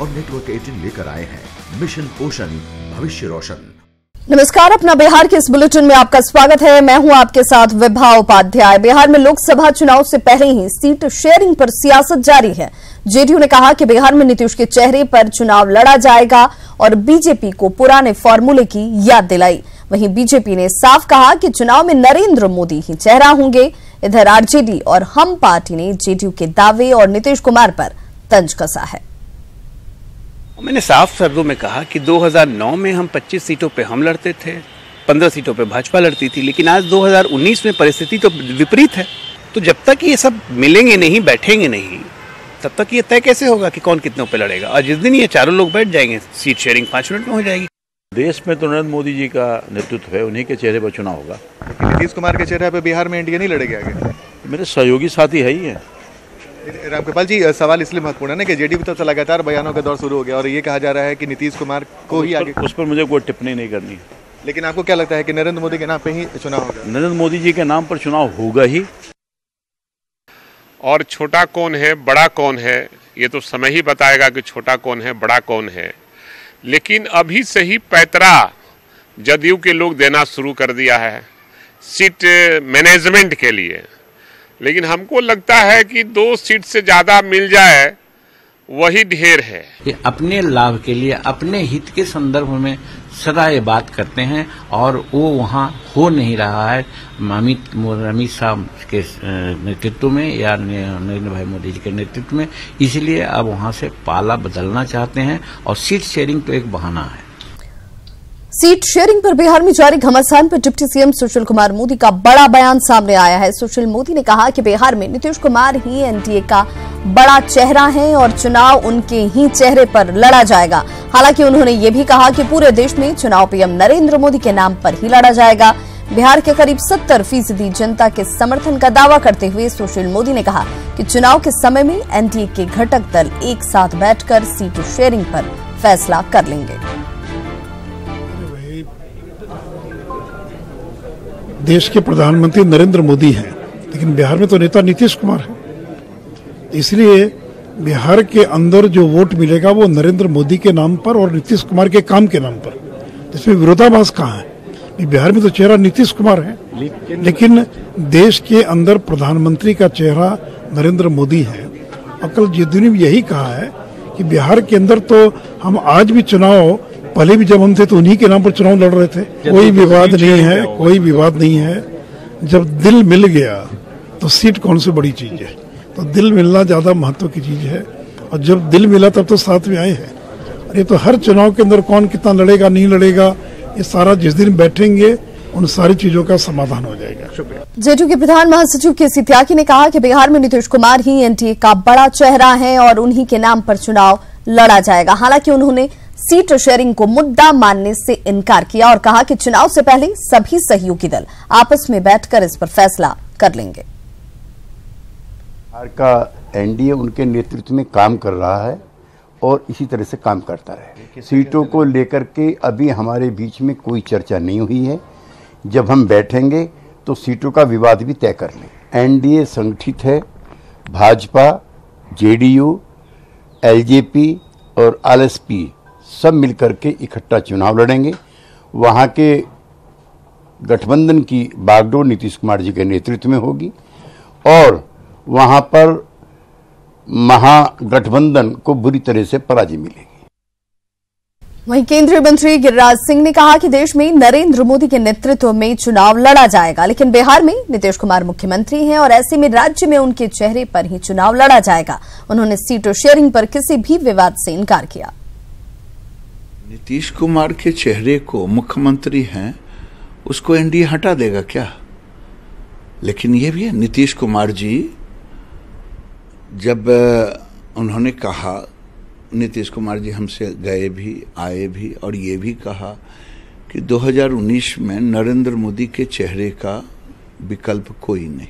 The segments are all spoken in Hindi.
और नेटवर्क 18 लेकर आए हैं मिशन पोषण भविष्य रोशन। नमस्कार, अपना बिहार के इस बुलेटिन में आपका स्वागत है। मैं हूं आपके साथ विभा उपाध्याय। बिहार में लोकसभा चुनाव से पहले ही सीट शेयरिंग पर सियासत जारी है। जेडीयू ने कहा कि बिहार में नीतीश के चेहरे पर चुनाव लड़ा जाएगा और बीजेपी को पुराने फॉर्मूले की याद दिलाई। वहीं बीजेपी ने साफ कहा कि चुनाव में नरेंद्र मोदी ही चेहरा होंगे। इधर आरजेडी और हम पार्टी ने जेडीयू के दावे और नीतीश कुमार पर तंज कसा है। मैंने साफ शब्दों में कहा कि 2009 में हम 25 सीटों पे हम लड़ते थे, 15 सीटों पे भाजपा लड़ती थी, लेकिन आज 2019 में परिस्थिति तो विपरीत है। तो जब तक ये सब मिलेंगे नहीं, बैठेंगे नहीं, तब तक ये तय कैसे होगा कि कौन कितनों पे लड़ेगा। और जिस दिन ये चारों लोग बैठ जाएंगे, सीट शेयरिंग 5 मिनट में हो जाएगी। देश में तो नरेंद्र मोदी जी का नेतृत्व है, उन्हीं के चेहरे पर चुनाव होगा। नीतीश कुमार के चेहरे पर बिहार में एनडीए नहीं लड़ेगी आगे? मेरे सहयोगी साथी है ही है। रामकृपाल जी, सवाल इसलिए महत्वपूर्ण है ना कि जेडीयू की तरफ से लगातार बयानों का दौर शुरू हो गया और ये कहा जा रहा है कि नीतीश कुमार को ही आगे। उस पर मुझे कोई टिप्पणी नहीं करनी है। लेकिन आपको क्या लगता है कि नरेंद्र मोदी के नाम पे ही चुनाव होगा? नरेंद्र मोदी जी के नाम पर चुनाव होगा ही। और छोटा कौन है, बड़ा कौन है, ये तो समय ही बताएगा कि छोटा कौन है, बड़ा कौन है। लेकिन अभी से ही पैतरा जदयू के लोग देना शुरू कर दिया है सीट मैनेजमेंट के लिए। लेकिन हमको लगता है कि 2 सीट से ज्यादा मिल जाए वही ढेर है। ये अपने लाभ के लिए, अपने हित के संदर्भ में सदा ये बात करते हैं और वो वहाँ हो नहीं रहा है। अमित शाह के नेतृत्व में या नरेंद्र भाई मोदी जी के नेतृत्व में, इसलिए अब वहाँ से पाला बदलना चाहते हैं और सीट शेयरिंग तो एक बहाना है। सीट शेयरिंग पर बिहार में जारी घमासान पर डिप्टी सीएम सुशील कुमार मोदी का बड़ा बयान सामने आया है। सुशील मोदी ने कहा कि बिहार में नीतीश कुमार ही एनडीए का बड़ा चेहरा है और चुनाव उनके ही चेहरे पर लड़ा जाएगा। हालांकि उन्होंने ये भी कहा कि पूरे देश में चुनाव पीएम नरेंद्र मोदी के नाम पर ही लड़ा जाएगा। बिहार के करीब 70% जनता के समर्थन का दावा करते हुए सुशील मोदी ने कहा कि चुनाव के समय में एनडीए के घटक दल एक साथ बैठकर सीट शेयरिंग पर फैसला कर लेंगे। देश के प्रधानमंत्री नरेंद्र मोदी हैं, लेकिन बिहार में तो नेता नीतीश कुमार है। इसलिए बिहार के अंदर जो वोट मिलेगा वो नरेंद्र मोदी के नाम पर और नीतीश कुमार के काम के नाम पर। इसमें विरोधाभास कहाँ है? बिहार में तो चेहरा नीतीश कुमार है, लेकिन देश के अंदर प्रधानमंत्री का चेहरा नरेंद्र मोदी है। कल जेडीयू ने भी यही कहा है कि बिहार के अंदर तो हम आज भी चुनाव, पहले भी जब हम थे तो उन्हीं के नाम पर चुनाव लड़ रहे थे। कोई विवाद नहीं है, कोई विवाद नहीं है। जब दिल मिल गया तो सीट कौन सी बड़ी चीज है? तो दिल मिलना ज्यादा महत्व की चीज है। और जब दिल मिला तब तो साथ में आए हैं। अरे तो हर चुनाव के अंदर कौन कितना लड़ेगा नहीं लड़ेगा, ये सारा जिस दिन बैठेंगे उन सारी चीजों का समाधान हो जाएगा। जेडीयू के प्रधान महासचिव केसी त्यागी ने कहा कि बिहार में नीतीश कुमार ही एनडीए का बड़ा चेहरा है और उन्हीं के नाम पर चुनाव लड़ा जाएगा। हालांकि उन्होंने सीट शेयरिंग को मुद्दा मानने से इनकार किया और कहा कि चुनाव से पहले सभी सहयोगी दल आपस में बैठकर इस पर फैसला कर लेंगे। बिहार का एनडीए उनके नेतृत्व में काम कर रहा है और इसी तरह से काम करता है। सीटों को लेकर के अभी हमारे बीच में कोई चर्चा नहीं हुई है। जब हम बैठेंगे तो सीटों का विवाद भी तय कर लेंगे। एनडीए संगठित है। भाजपा, जेडीयू, एलजेपी और आरएसपी सब मिलकर के इकट्ठा चुनाव लड़ेंगे। वहाँ के गठबंधन की बागडोर नीतीश कुमार जी के नेतृत्व में होगी और वहाँ पर महागठबंधन को बुरी तरह से पराजय मिलेगी। वहीं केंद्रीय मंत्री गिरिराज सिंह ने कहा कि देश में नरेंद्र मोदी के नेतृत्व में चुनाव लड़ा जाएगा, लेकिन बिहार में नीतीश कुमार मुख्यमंत्री हैं और ऐसे में राज्य में उनके चेहरे पर ही चुनाव लड़ा जाएगा। उन्होंने सीट शेयरिंग पर किसी भी विवाद से इनकार किया। नीतीश कुमार के चेहरे को मुख्यमंत्री हैं, उसको एनडीए हटा देगा क्या? लेकिन ये भी है, नीतीश कुमार जी जब उन्होंने कहा, नीतीश कुमार जी हमसे गए भी आए भी और ये भी कहा कि 2019 में नरेंद्र मोदी के चेहरे का विकल्प कोई नहीं।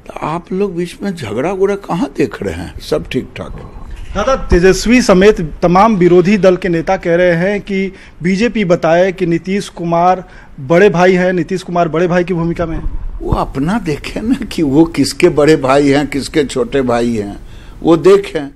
तो आप लोग बीच में झगड़ा गुड़ा कहाँ देख रहे हैं? सब ठीक ठाक है। दादा, तेजस्वी समेत तमाम विरोधी दल के नेता कह रहे हैं कि बीजेपी बताए कि नीतीश कुमार बड़े भाई हैं, नीतीश कुमार बड़े भाई की भूमिका में है। वो अपना देखें ना कि वो किसके बड़े भाई हैं, किसके छोटे भाई हैं, वो देखें।